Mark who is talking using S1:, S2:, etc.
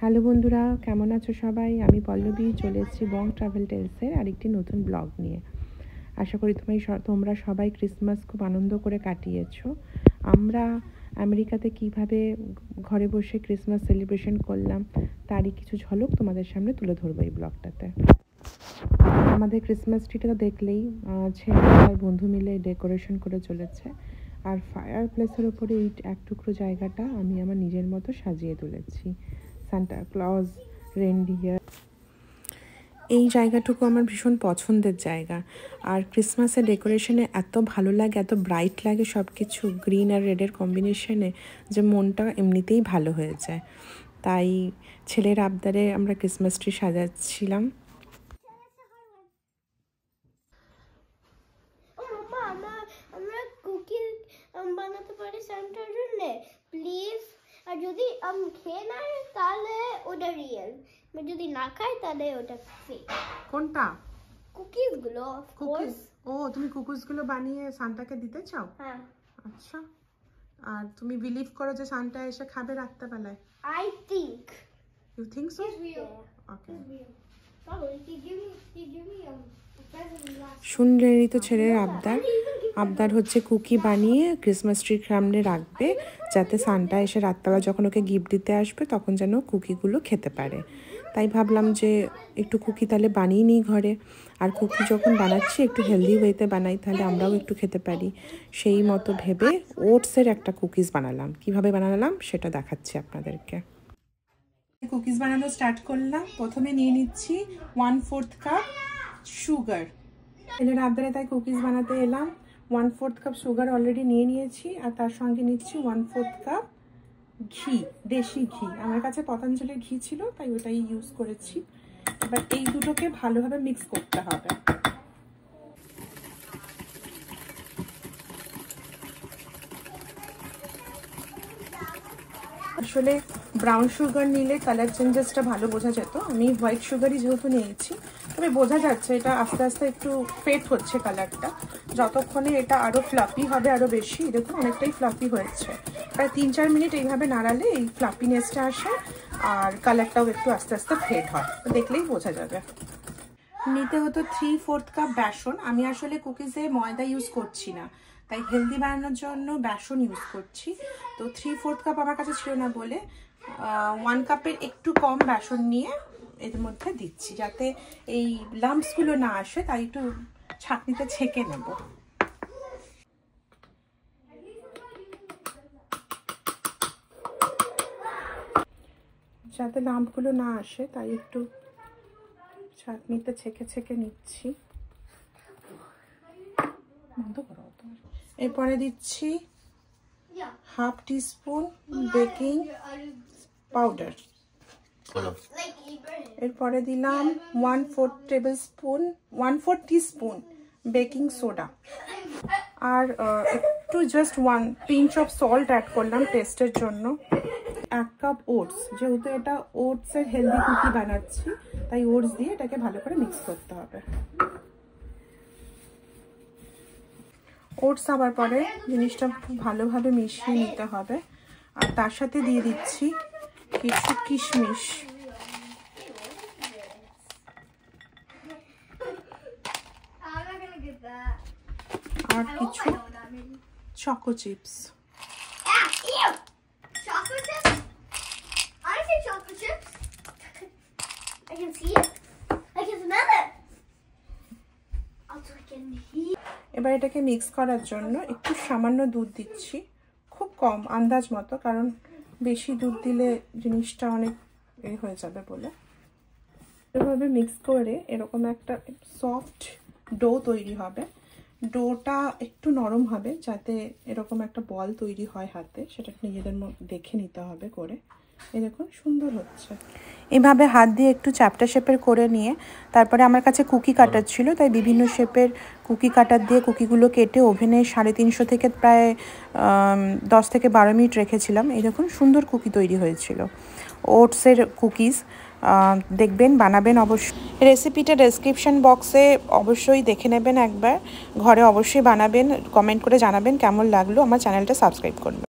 S1: Hello বন্ধুরা, কেমন আছো সবাই? আমি পল্লবী চলে এসেছি বং ট্রাভেল টেলসের আরেকটি নতুন ব্লগ নিয়ে। আশা করি তোমরা সবাই ক্রিসমাস খুব আনন্দ করে কাটিয়েছো। আমরা আমেরিকাতে কিভাবে ঘরে বসে ক্রিসমাস সেলিব্রেশন করলাম তারই কিছু ঝলক তোমাদের সামনে তুলে ধরবো এই ব্লগটাতে। আমাদের ক্রিসমাস ট্রিটা দেখলেই ছেলে আর বন্ধু মিলে ডেকোরেশন করে চলেছে, আর ফায়ার প্লেসের ওপরে এই এক টুকরো জায়গাটা আমি আমার নিজের মতো সাজিয়ে তুলেছি। সান্টা ক্লজ, রেনডিয়ার, এই জায়গাটুকু আমার ভীষণ পছন্দের জায়গা। আর ক্রিসমাসের ডেকোরেশনে এত ভালো লাগে, এত ব্রাইট লাগে সব কিছু, গ্রিন আর রেডের কম্বিনেশনে, যে মনটা এমনিতেই ভালো হয়ে যায়। তাই ছেলের আবদারে আমরা ক্রিসমাস ট্রি সাজাচ্ছিলাম।
S2: বানাতে পারি সান্টার জন্য প্লিজ। আর যদি খেয়ে না তাহলে ওটা রিয়েল, যদি না খাই তাহলে ওটা ফেক।
S1: কোনটা?
S2: কুকিজ গুলো।
S1: কুকিজ? ও, তুমি কুকিজ গুলো বানিয়ে সান্টাকে দিতে চাও?
S2: হ্যাঁ।
S1: আচ্ছা, আর তুমি বিলিভ করো যে সান্টা এসে খাবে রাত্রেবেলায়?
S2: I think.
S1: You think so? Okay. শুনলেনই তো ছেলের আবদার হচ্ছে কুকি বানিয়ে ক্রিসমাস ট্রির সামনে রাখবে, যাতে সান্টা এসে রাতবেলা যখন ওকে গিফট দিতে আসবে তখন যেন কুকিগুলো খেতে পারে। তাই ভাবলাম যে একটু কুকি তাহলে বানিয়ে নিই ঘরে, আর কুকি যখন বানাচ্ছি একটু হেলদি ওয়েতে বানাই, তাহলে আমরাও একটু খেতে পারি। সেই মতো ভেবে ওটসের একটা কুকিজ বানালাম। কিভাবে বানালাম সেটা দেখাচ্ছি আপনাদেরকে। কুকিজ বানানো স্টার্ট করলাম। প্রথমে নিয়ে নিচ্ছি 1/4 কাপ সুগার। ছেলের আবদারে তাই কুকিজ বানাতে এলাম। 1/4 কাপ সুগার অলরেডি নিয়ে নিয়েছি, আর তার সঙ্গে নিচ্ছি 1/4 কাপ ঘি, দেশি ঘি। আমার কাছে পতঞ্জলির ঘি ছিল তাই ওটাই ইউজ করেছি। এবার এই দুটোকে ভালোভাবে মিক্স করতে হবে। আসলে ব্রাউন সুগার নিলে কালার চেঞ্জেসটা ভালো বোঝা যেত। আমি হোয়াইট সুগারই যেহেতু নিয়েছি, তবে বোঝা যাচ্ছে এটা আস্তে আস্তে একটু ফেড হচ্ছে কালারটা। যতক্ষণে এটা আরও ফ্লাফি হবে, আরও বেশি, দেখুন অনেকটাই ফ্লাফি হয়েছে। প্রায় 3-4 মিনিট এইভাবে নাড়ালে এই ফ্লাফিনেসটা আসে, আর কালারটাও একটু আস্তে আস্তে ফেড হয়, দেখলেই বোঝা যাবে। নিতে হতো 3/4 কাপ বেসন। আমি আসলে কুকিজে ময়দা ইউজ করছি না, তাই হেলদি বানানোর জন্য বেসন ইউজ করছি। তো 3/4 কাপ আমার কাছে ছিল না বলে 1 কাপের একটু কম বেসন নিয়ে এর মধ্যে দিচ্ছি, যাতে এই লাম্পসগুলো না আসে। তাই একটু ছাঁকনিতে ছেঁকে নেব। যাতে লাম্পগুলো না আসে তাই একটু ছাঁকনিতে ছেঁকে নিচ্ছি। এরপরে দিচ্ছি 1/2 টিস্পুন বেকিং পাউডার। এরপরে দিলাম 1/4 টিস্পুন বেকিং সোডা, আর একটু just 1 pinch of salt add করলাম টেস্টের জন্য। 1 কাপ ওটস, যেহেতু এটা ওটসের হেলদি কুকি বানাচ্ছি তাই ওটস দিয়ে এটাকে ভালো করে মিক্স করতে হবে। ওটস আবার পরে জিনিসটা খুব ভালোভাবে মিশিয়ে নিতে হবে, আর তার সাথে দিয়ে দিচ্ছি কিছু কিশমিশ, আর কিছু চকো চিপস। এবার এটাকে মিক্স করার জন্য একটু সামান্য দুধ দিচ্ছি, খুব কম, আন্দাজ মতো, কারণ বেশি দুধ দিলে জিনিসটা অনেক হয়ে যাবে বলে। এভাবে মিক্স করে এরকম একটা সফট ডো তৈরি হবে। ডোটা একটু নরম হবে, যাতে এরকম একটা বল তৈরি হয় হাতে, সেটা নিজেদের দেখে নিতে হবে করে। এই দেখুন সুন্দর হচ্ছে। এভাবে হাত দিয়ে একটু চ্যাপ্টা শেপের করে নিয়ে তারপরে আমার কাছে কুকি কাটার ছিল, তাই বিভিন্ন শেপের কুকি কাটার দিয়ে কুকিগুলো কেটে ওভেনে 350 থেকে প্রায় 10 থেকে 12 মিনিট রেখেছিলাম। এই দেখুন সুন্দর কুকি তৈরি হয়েছিল, ওটসের কুকিজ। দেখবেন, বানাবেন অবশ্যই। রেসিপিটা ডেসক্রিপশন বক্সে অবশ্যই দেখে নেবেন একবার, ঘরে অবশ্যই বানাবেন, কমেন্ট করে জানাবেন কেমন লাগলো। আমার চ্যানেলটা সাবস্ক্রাইব করবেন।